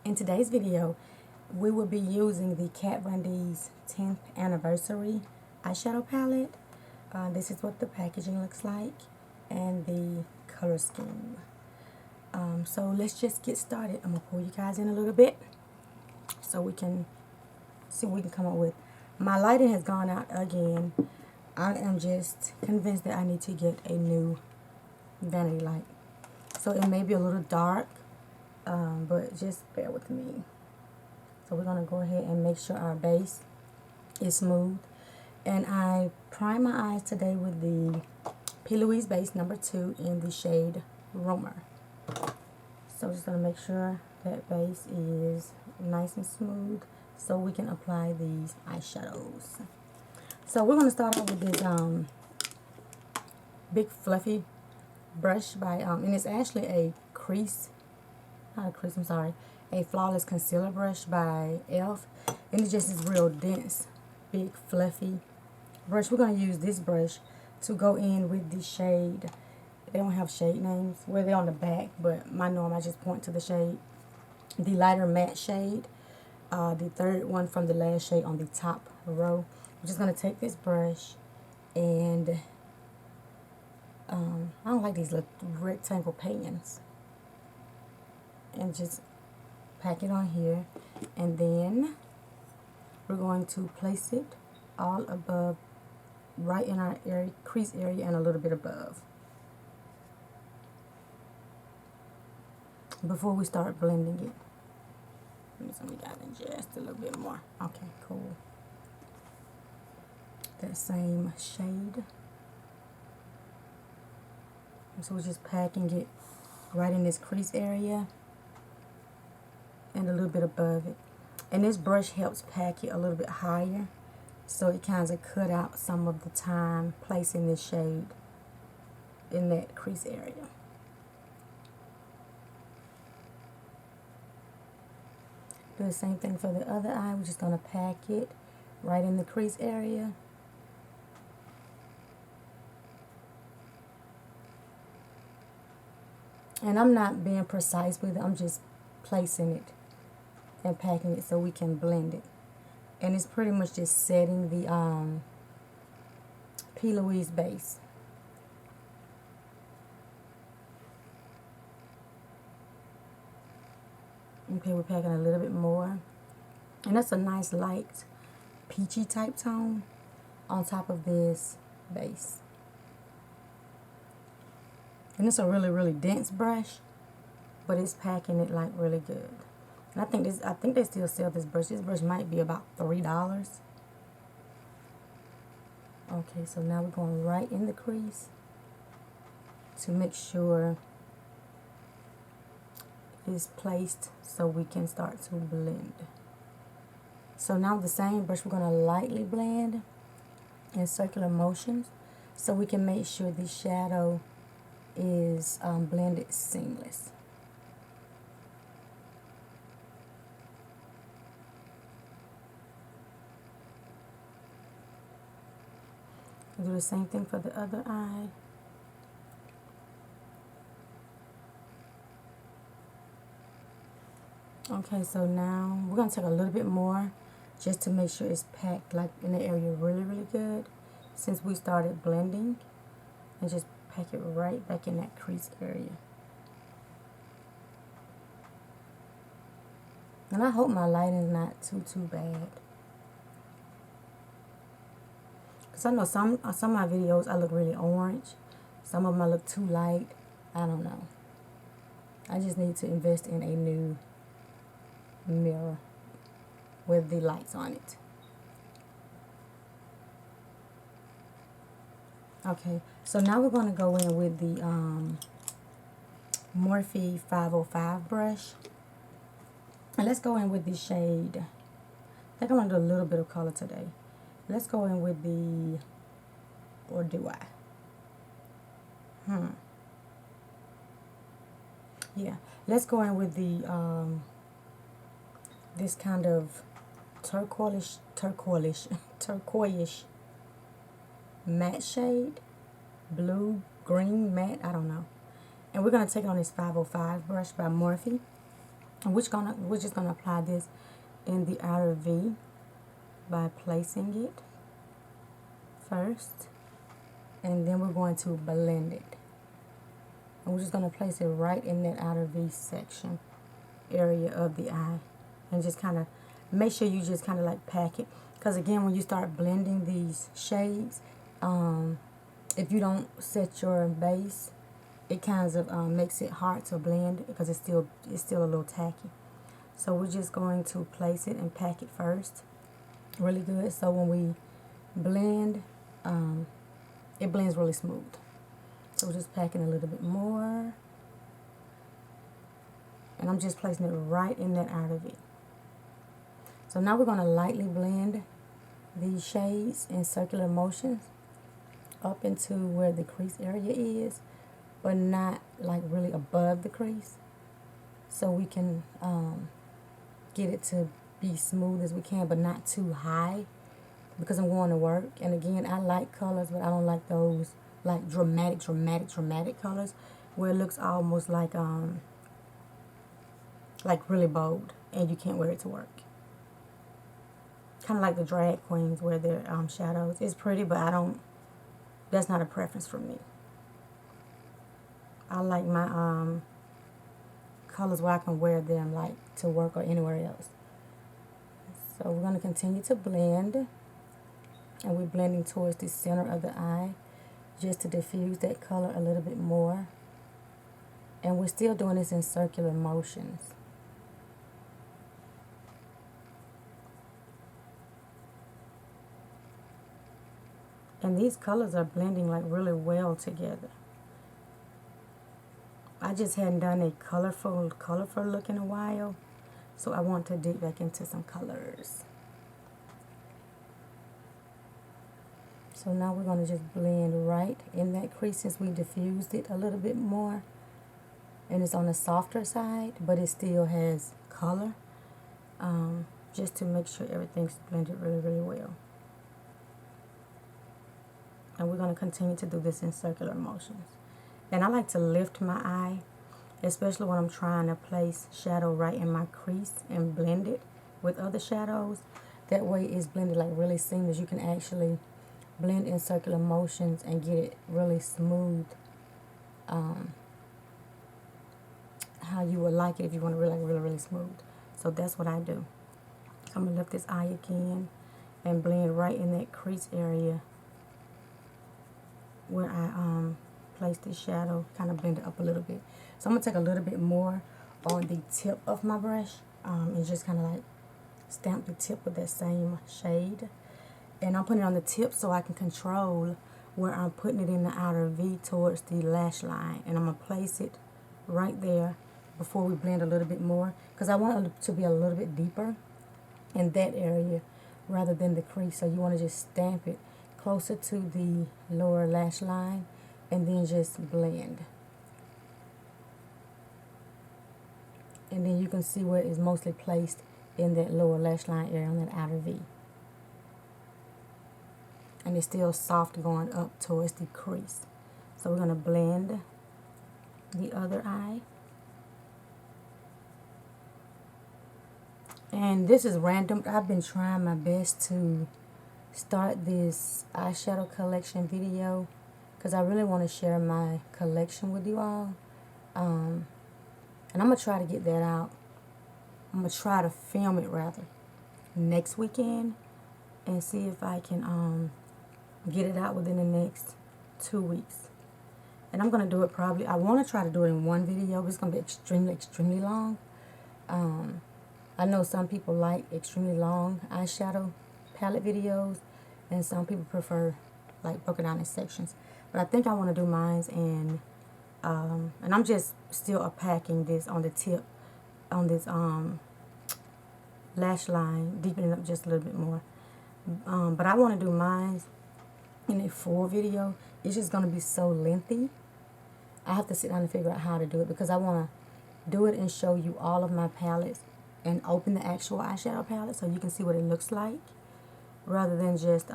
In today's video, we will be using the Kat Von D's 10th anniversary eyeshadow palette. This is what the packaging looks like and the color scheme. So let's just get started. I'm going to pull you guys in a little bit so we can see what we can come up with. My lighting has gone out again. I am just convinced that I need to get a new vanity light. So it may be a little dark, but just bear with me. So we're going to go ahead and make sure our base is smooth. And I prime my eyes today with the P. Louise base number 2 in the shade Romer. So just going to make sure that base is nice and smooth so we can apply these eyeshadows. So we're going to start off with this big fluffy brush by, and it's actually a a flawless concealer brush by e.l.f. And it's just this real dense, big, fluffy brush. We're going to use this brush to go in with the shade. They don't have shade names. Well, they're on the back, but my norm, I just point to the shade. The lighter matte shade. The third one from the last shade on the top row. I'm just going to take this brush and I don't like these little rectangle pans. And just pack it on here. And then we're going to place it all above, right in our area, crease area, and a little bit above. Before we start blending it. Let me zoom you guys in just a little bit more. Okay, cool. That same shade. So we're just packing it right in this crease area and a little bit above it. And this brush helps pack it a little bit higher, so it kind of cut out some of the time placing this shade in that crease area. Do the same thing for the other eye. We're just going to pack it right in the crease area. And I'm not being precise with it. I'm just placing it and packing it so we can blend it. And it's pretty much just setting the P. Louise base. Okay, we're packing a little bit more. And that's a nice light peachy type tone on top of this base. And it's a really, really dense brush, but it's packing it like really good. And I think they still sell this brush. This brush might be about $3. Okay, so now we're going right in the crease to make sure it's placed so we can start to blend. So now with the same brush, we're going to lightly blend in circular motions so we can make sure the shadow is blended seamless. Do the same thing for the other eye. Okay, so now we're going to take a little bit more just to make sure it's packed like in the area really, really good since we started blending, and just pack it right back in that crease area. And I hope my lighting's not too bad. Because I know some of my videos I look really orange. Some of them I look too light. I don't know. I just need to invest in a new mirror with the lights on it. Okay, so now we're going to go in with the Morphe 505 brush. And let's go in with the shade. I think I want to do a little bit of color today. Let's go in with the, or do I? Yeah, let's go in with the, this kind of turquoise matte shade, blue, green, matte, I don't know. And we're going to take it on this 505 brush by Morphe. And we're just gonna apply this in the outer V by placing it first, and then we're going to blend it. And we're just gonna place it right in that outer V section area of the eye, and just kind of make sure you just kind of like pack it, because again, when you start blending these shades, if you don't set your base, it kind of makes it hard to blend because it's still a little tacky. So we're just going to place it and pack it first really good, so when we blend, it blends really smooth. So we're just packing a little bit more, and I'm just placing it right in that outer V. So now we're going to lightly blend these shades in circular motions up into where the crease area is, but not like really above the crease, so we can get it to be smooth as we can, but not too high, because I'm going to work. And again, I like colors, but I don't like those like dramatic colors where it looks almost like really bold and you can't wear it to work. Kind of like the drag queens where their shadows. It's pretty, but that's not a preference for me. I like my colors where I can wear them like to work or anywhere else. So we're going to continue to blend, and we're blending towards the center of the eye just to diffuse that color a little bit more. And we're still doing this in circular motions. And these colors are blending like really well together. I just hadn't done a colorful look in a while, so I want to dig back into some colors. So now we're going to just blend right in that crease since we diffused it a little bit more. And it's on the softer side, but it still has color, just to make sure everything's blended really well. And we're going to continue to do this in circular motions. And I like to lift my eye, especially when I'm trying to place shadow right in my crease and blend it with other shadows. That way it's blended like really seamless. You can actually blend in circular motions and get it really smooth, how you would like it if you want to really smooth. So that's what I do. So I'm going to lift this eye again and blend right in that crease area where I place the shadow, kind of blend it up a little bit. So I'm going to take a little bit more on the tip of my brush, and just kind of like stamp the tip with that same shade. And I'm putting it on the tip so I can control where I'm putting it in the outer V towards the lash line. And I'm going to place it right there before we blend a little bit more, because I want it to be a little bit deeper in that area rather than the crease. So you want to just stamp it closer to the lower lash line and then just blend. And then you can see where it's mostly placed in that lower lash line area on that outer V. And it's still soft going up towards the crease. So we're going to blend the other eye. And this is random. I've been trying my best to start this eyeshadow collection video because I really want to share my collection with you all. And I'm going to try to get that out. I'm going to try to film it rather next weekend and see if I can get it out within the next 2 weeks. And I'm going to do it probably, I want to try to do it in one video, but it's going to be extremely long. I know some people like extremely long eyeshadow palette videos, and some people prefer like broken down in sections. But I think I want to do mine and I'm just still packing this on the tip, on this lash line, deepening up just a little bit more. But I want to do mine in a full video. It's just going to be so lengthy. I have to sit down and figure out how to do it, because I want to do it and show you all of my palettes and open the actual eyeshadow palette so you can see what it looks like, rather than just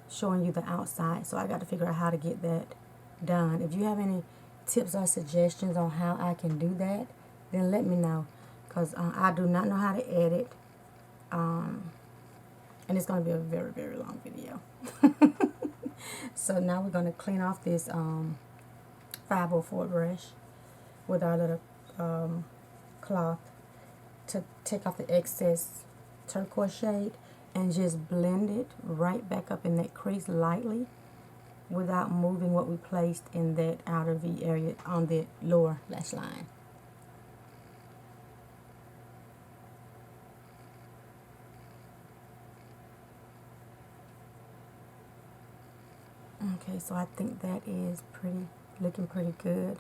showing you the outside. So I got to figure out how to get that done. If you have any tips or suggestions on how I can do that, then let me know. Because I do not know how to edit. And it's going to be a very, very long video. So now we're going to clean off this 504 brush with our little cloth to take off the excess turquoise shade and just blend it right back up in that crease lightly without moving what we placed in that outer V area on the lower lash line. Okay, so I think that is looking pretty good.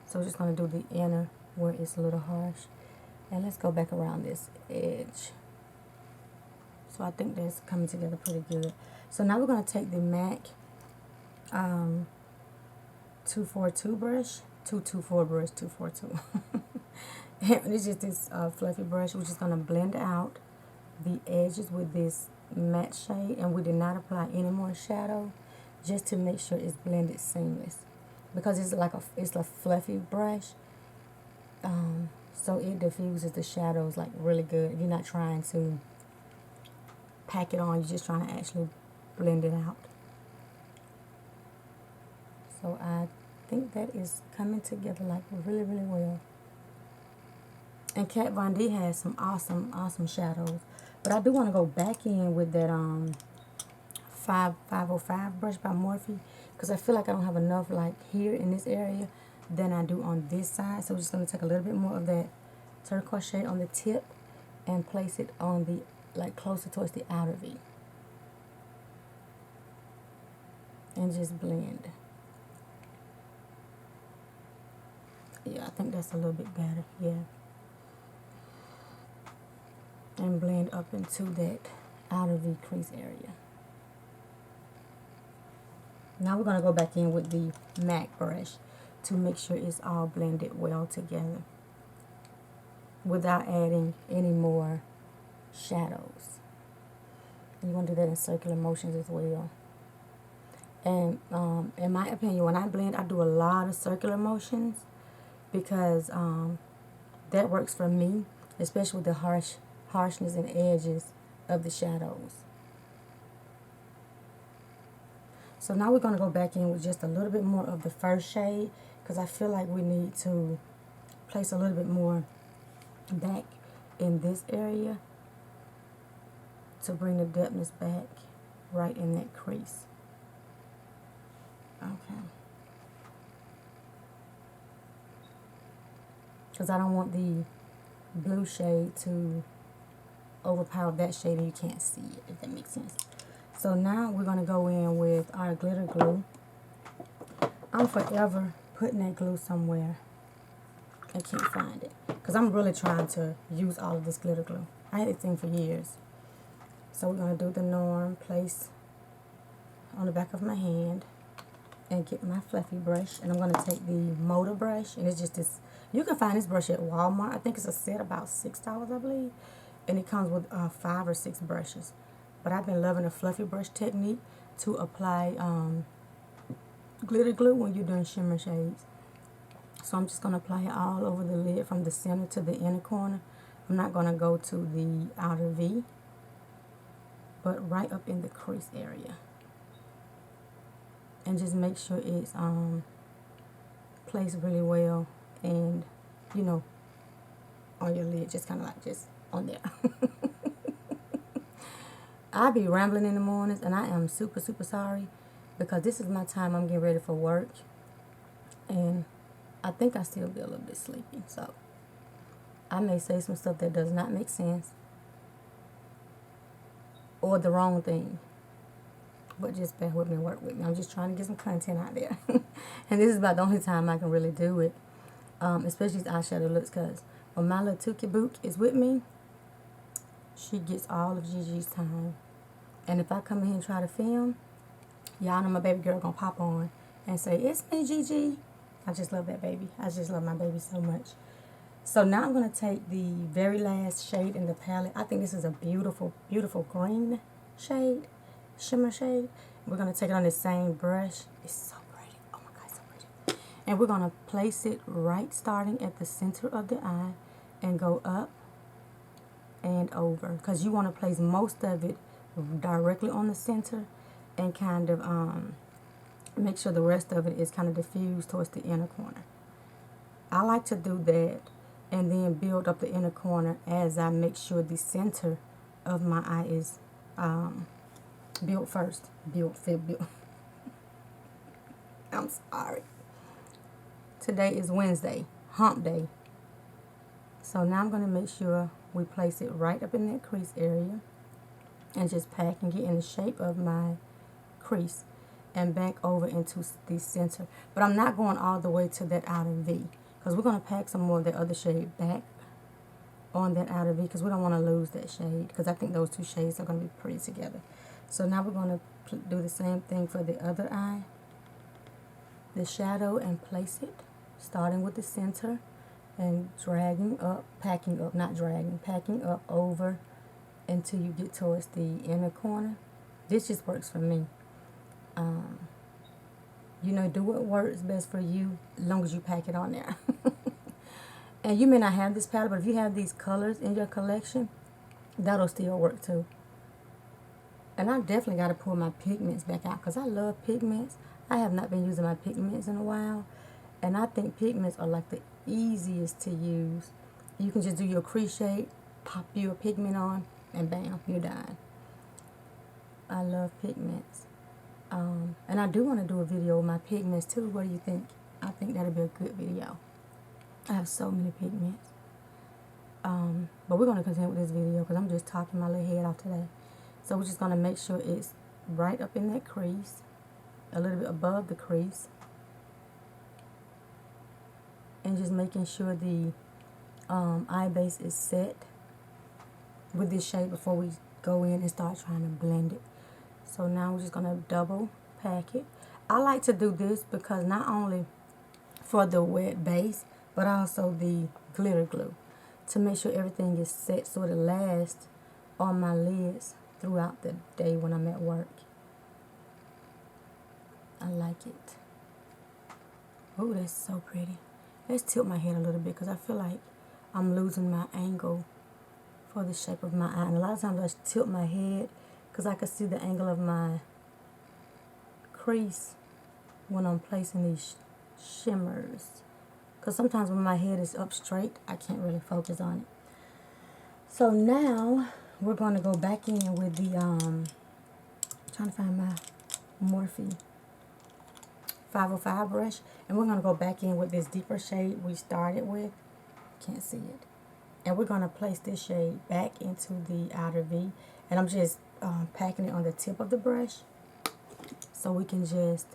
So we're just going to do the inner where it's a little harsh. And let's go back around this edge. So I think that's coming together pretty good. So now we're going to take the MAC 242 brush, 242. And it's just this fluffy brush. We're just going to blend out the edges with this matte shade. And we did not apply any more shadow, just to make sure it's blended seamless. Because it's a fluffy brush. So it diffuses the shadows like really good. You're not trying to pack it on, you're just trying to actually blend it out. So I think that is coming together like really, really well. And Kat Von D has some awesome shadows. But I do want to go back in with that 505 brush by Morphe, because I feel like I don't have enough like here in this area than I do on this side. So we're just going to take a little bit more of that turquoise shade on the tip and place it on the, like, closer towards the outer V. And just blend. Yeah, I think that's a little bit better. Yeah. And blend up into that outer V crease area. Now we're going to go back in with the MAC brush to make sure it's all blended well together without adding any more shadows. You want to do that in circular motions as well. And in my opinion, when I blend, I do a lot of circular motions because that works for me, especially with the harshness and edges of the shadows. So now we're going to go back in with just a little bit more of the first shade, because I feel like we need to place a little bit more back in this area to bring the depthness back right in that crease. Okay. Because I don't want the blue shade to overpower that shade and you can't see it, if that makes sense. So now we're going to go in with our glitter glue. I'm forever putting that glue somewhere. I can't find it. Because I'm really trying to use all of this glitter glue. I had this thing for years. So we're going to do the norm, place on the back of my hand, and get my fluffy brush. And I'm going to take the motor brush. And it's just this. You can find this brush at Walmart. I think it's a set about $6, I believe. And it comes with 5 or 6 brushes. But I've been loving the fluffy brush technique to apply glitter glue when you're doing shimmer shades. So I'm just going to apply it all over the lid from the center to the inner corner. I'm not going to go to the outer V, but right up in the crease area. And just make sure it's placed really well and, you know, on your lid, just kind of like just on there. I be rambling in the mornings, and I am super, super sorry, because this is my time I'm getting ready for work, and I think I still be a little bit sleepy, so I may say some stuff that does not make sense, or the wrong thing, but just bear with me and work with me. I'm just trying to get some content out there, and this is about the only time I can really do it, especially these eyeshadow looks, because when my little Tookie Book is with me, she gets all of Gigi's time. And if I come in here and try to film, y'all know my baby girl gonna pop on and say, "It's me, Gigi." I just love that baby. I just love my baby so much. So now I'm gonna take the very last shade in the palette. I think this is a beautiful, beautiful green shade, shimmer shade. We're gonna take it on the same brush. It's so pretty. Oh my God, so pretty. And we're going to place it right starting at the center of the eye and go up and over, because you want to place most of it directly on the center and kind of make sure the rest of it is kind of diffused towards the inner corner. I like to do that and then build up the inner corner as I make sure the center of my eye is built first. Built. I'm sorry. Today is Wednesday, hump day. So now I'm going to make sure we place it right up in that crease area and just pack and get in the shape of my crease and back over into the center. But I'm not going all the way to that outer V, because we're going to pack some more of the other shade back on that outer V, because we don't want to lose that shade, because I think those two shades are going to be pretty together. So now we're going to do the same thing for the other eye, the shadow, and place it starting with the center and dragging up, packing up, not dragging, packing up over until you get towards the inner corner. This just works for me. You know, do what works best for you as long as you pack it on there. And you may not have this palette, but if you have these colors in your collection, that'll still work too. And I definitely got to pull my pigments back out, because I love pigments. I have not been using my pigments in a while, and I think pigments are like the easiest to use. You can just do your crease shade, pop your pigment on, and bam, you're done. I love pigments. And I do want to do a video with my pigments too. What do you think? I think that'll be a good video. I have so many pigments. But we're going to continue with this video because I'm just talking my little head off today. So we're just going to make sure it's right up in that crease, a little bit above the crease. And just making sure the eye base is set with this shade before we go in and start trying to blend it. So now we're just going to double pack it. I like to do this because not only for the wet base, but also the glitter glue, to make sure everything is set so it lasts on my lids throughout the day when I'm at work. I like it. Oh, that's so pretty. Let's tilt my head a little bit because I feel like I'm losing my angle for the shape of my eye. And a lot of times I tilt my head because I can see the angle of my crease when I'm placing these shimmers. Because sometimes when my head is up straight, I can't really focus on it. So now we're going to go back in with the, trying to find my Morphe 505 brush. And we're going to go back in with this deeper shade we started with. Can't see it. And we're going to place this shade back into the outer V. And I'm just packing it on the tip of the brush so we can just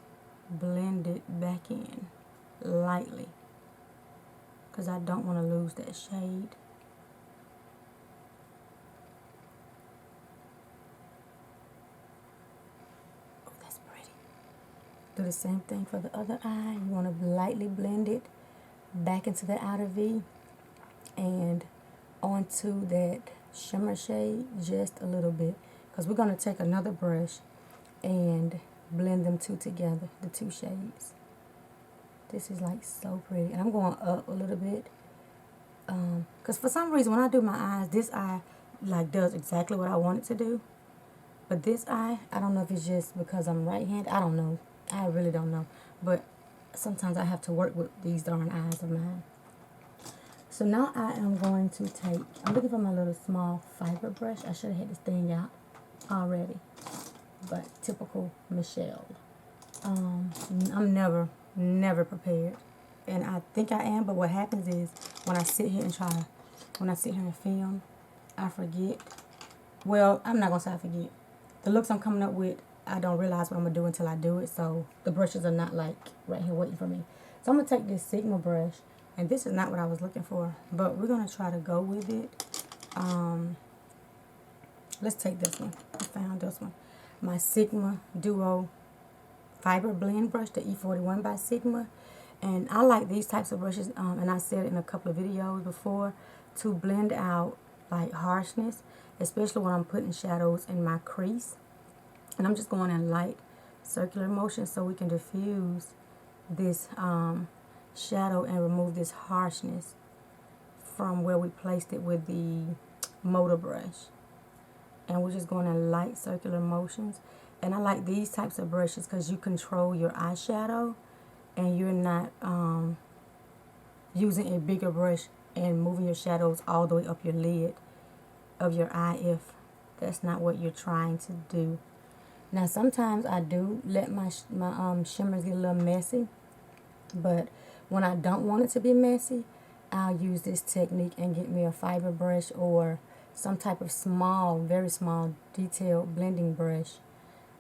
blend it back in lightly, because I don't want to lose that shade. Oh, that's pretty. Do the same thing for the other eye. You want to lightly blend it back into the outer V and onto that shimmer shade just a little bit, because we're going to take another brush and blend them two together, the two shades. This is like so pretty. And I'm going up a little bit because for some reason when I do my eyes, this eye like does exactly what I want it to do. But this eye, I don't know if it's just because I'm right-handed. I don't know. I really don't know. But sometimes I have to work with these darn eyes of mine. So now I am going to take, I'm looking for my little small fiber brush. I should have had this thing out already. But typical Michelle. I'm never prepared. And I think I am, but what happens is when I sit here and film, I forget. Well, I'm not going to say I forget. The looks I'm coming up with, I don't realize what I'm going to do until I do it. So the brushes are not like right here waiting for me. So I'm going to take this Sigma brush. And this is not what I was looking for, but we're going to try to go with it. Let's take this one. I found this one. My Sigma Duo Fiber Blend Brush, the E41 by Sigma. And I like these types of brushes, and I said it in a couple of videos before, to blend out like harshness, especially when I'm putting shadows in my crease. And I'm just going in light circular motion so we can diffuse this shadow and remove this harshness from where we placed it with the motor brush. And we're just going in light circular motions. And I like these types of brushes because you control your eyeshadow and you're not using a bigger brush and moving your shadows all the way up your lid of your eye if that's not what you're trying to do. Now sometimes I do let my shimmers get a little messy, but when I don't want it to be messy, I'll use this technique and get me a fiber brush or some type of small, very small detailed blending brush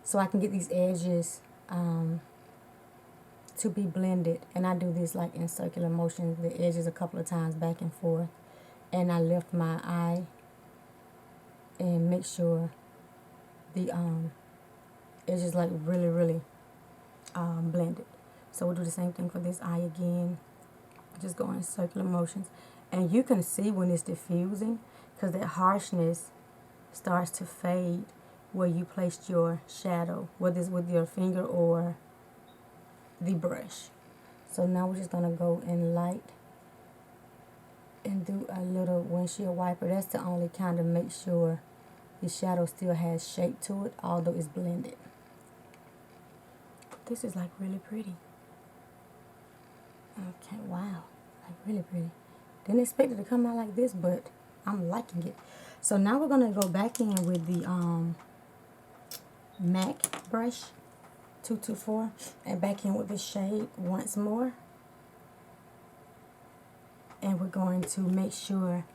so I can get these edges to be blended. And I do this like in circular motions, the edges a couple of times back and forth, and I lift my eye and make sure the edges like really blended. So we'll do the same thing for this eye again, just go in circular motions. And you can see when it's diffusing because that harshness starts to fade where you placed your shadow, whether it's with your finger or the brush. So now we're just going to go in light and do a little windshield wiper. That's to only kind of make sure the shadow still has shape to it, although it's blended. This is like really pretty. Okay, wow, like really pretty. Didn't expect it to come out like this, but I'm liking it. So now we're going to go back in with the MAC brush 224 and back in with the shade once more. And we're going to make sure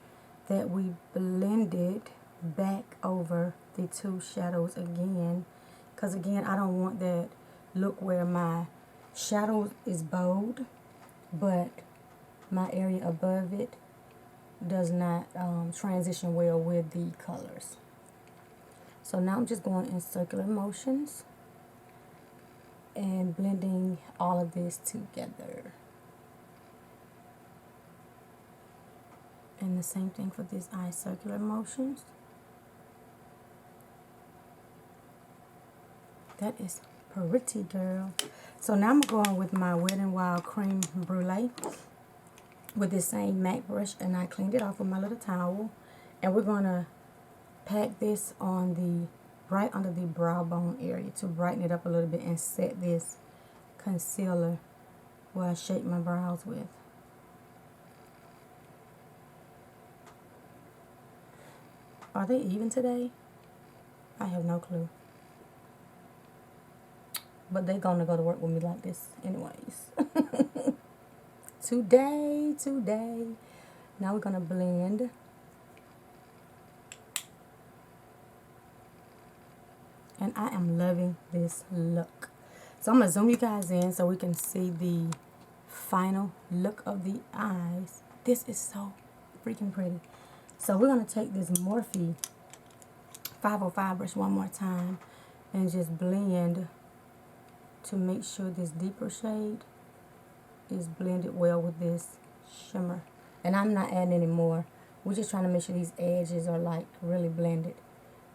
that we blend it back over the two shadows again. Because again, I don't want that look where my shadow is bold, but my area above it does not transition well with the colors. So now I'm just going in circular motions and blending all of this together. And the same thing for this eye, circular motions. That is pretty, girl. So now I'm going with my Wet n Wild Cream Brulee with this same MAC brush, and I cleaned it off with my little towel. And we're going to pack this on the right under the brow bone area to brighten it up a little bit and set this concealer where I shape my brows with. Are they even today? I have no clue. But they're gonna go to work with me like this anyways. Today. Now we're gonna blend. And I am loving this look. So I'm gonna zoom you guys in so we can see the final look of the eyes. This is so freaking pretty. So we're gonna take this Morphe 505 brush one more time and just blend to make sure this deeper shade is blended well with this shimmer. And I'm not adding any more. We're just trying to make sure these edges are like really blended.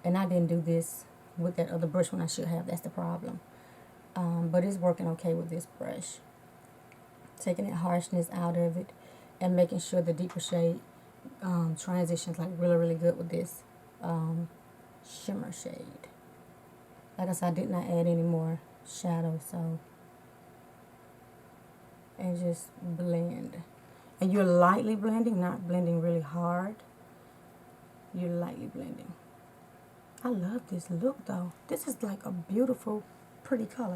And I didn't do this with that other brush when I should have. That's the problem. But it's working okay with this brush. Taking that harshness out of it and making sure the deeper shade transitions like really good with this shimmer shade. Like I said, I did not add any more shadow, so, and just blend. And you're lightly blending, not blending really hard. You're lightly blending. I love this look though. This is like a beautiful, pretty color.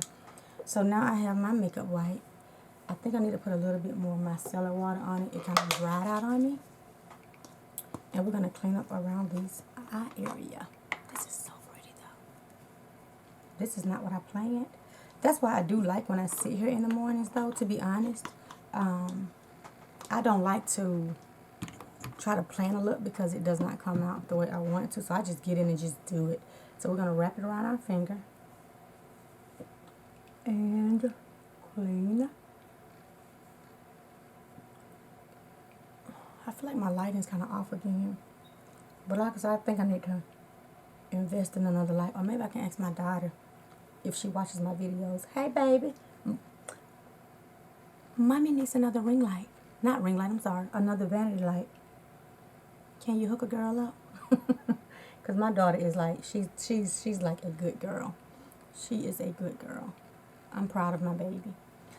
So now I have my makeup wipe. I think I need to put a little bit more micellar water on it. It kind of dried out on me. And we're going to clean up around this eye area. This is so pretty though. This is not what I planned. That's why I do like when I sit here in the mornings though, to be honest. I don't like to try to plan a look because it does not come out the way I want it to. So I just get in and just do it. So we're going to wrap it around our finger. And clean. I feel like my lighting's kind of off again. But like I said, I think I need to invest in another light. Or maybe I can ask my daughter if she watches my videos. Hey, baby. Mommy needs another ring light. Not ring light, I'm sorry. Another vanity light. Can you hook a girl up? Because my daughter is like, she's like a good girl. She is a good girl. I'm proud of my baby.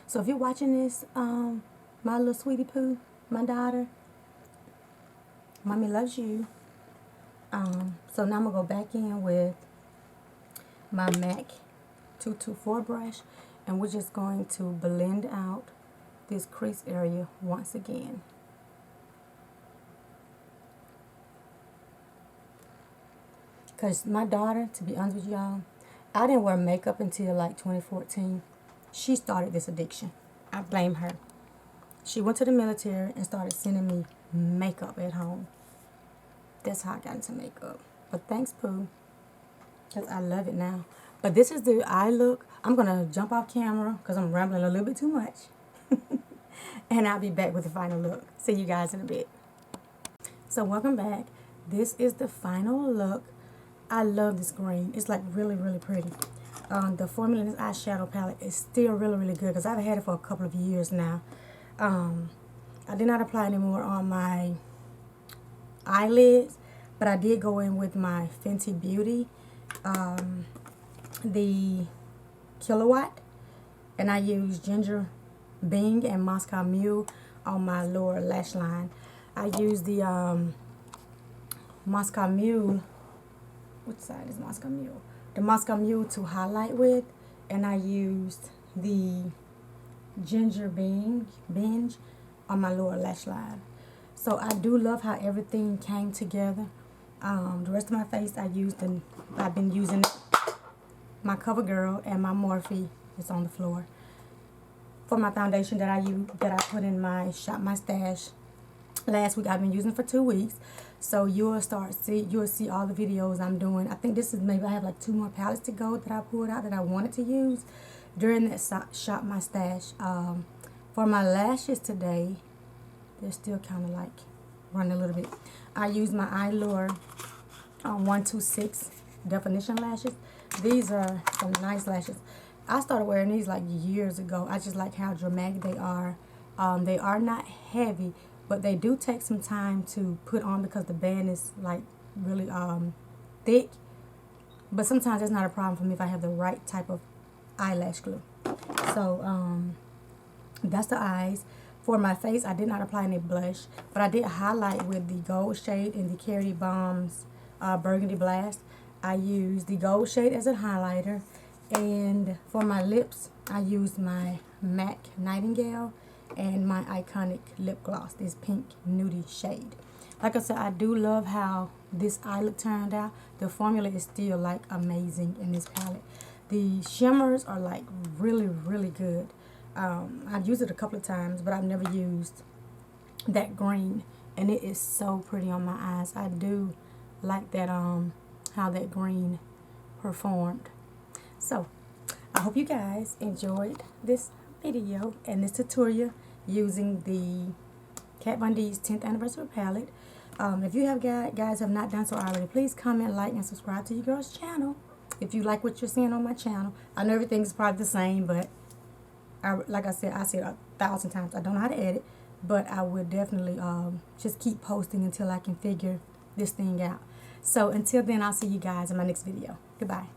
So if you're watching this, my little sweetie poo, my daughter, Mommy loves you. So now I'm going to go back in with my MAC 224 brush, and we're just going to blend out this crease area once again. Because my daughter, to be honest with y'all, I didn't wear makeup until like 2014. She started this addiction. I blame her. She went to the military and started sending me makeup at home. That's how I got into makeup. But thanks, Pooh, because I love it now. But this is the eye look. I'm going to jump off camera because I'm rambling a little bit too much. And I'll be back with the final look. See you guys in a bit. So welcome back. This is the final look. I love this green. It's like really, really pretty. The formula in this eyeshadow palette is still really, really good because I've had it for a couple of years now. I did not apply anymore on my eyelids, but I did go in with my Fenty Beauty, the Kilowatt, and I used Ginger Bing and Moscow Mule on my lower lash line. I used the Moscow Mule. Which side is Moscow Mule? The Moscow Mule to highlight with, and I used the Ginger Binge on my lower lash line. So I do love how everything came together. The rest of my face I've been using my CoverGirl and my Morphe is on the floor. For my foundation that I put in my Shop My Stash last week, I've been using for 2 weeks. So you'll see all the videos I'm doing. I think this is maybe I have like 2 more palettes to go that I pulled out that I wanted to use during that Shop My Stash. For my lashes today, they're still kind of like running a little bit. I use my Eyelure 126 definition lashes. These are some nice lashes. I started wearing these like years ago. I just like how dramatic they are. They are not heavy, but they do take some time to put on because the band is like really thick. But sometimes it's not a problem for me if I have the right type of eyelash glue. So that's the eyes. For my face, I did not apply any blush, but I did highlight with the gold shade in the Carity Bombs Burgundy Blast. I used the gold shade as a highlighter, and for my lips, I used my MAC Nightingale and my Iconic lip gloss, this pink nudie shade. Like I said, I do love how this eye look turned out. The formula is still like amazing in this palette. The shimmers are like really, really good. I've used it a couple of times, but I've never used that green, and it is so pretty on my eyes. I do like that how that green performed. So I hope you guys enjoyed this video and this tutorial using the Kat Von D's 10th anniversary palette. If you guys have not done so already, please comment, like, and subscribe to your girl's channel if you like what you're seeing on my channel. I know everything's probably the same, but like I said, 1,000 times, I don't know how to edit, but I would definitely just keep posting until I can figure this thing out. So until then, I'll see you guys in my next video. Goodbye.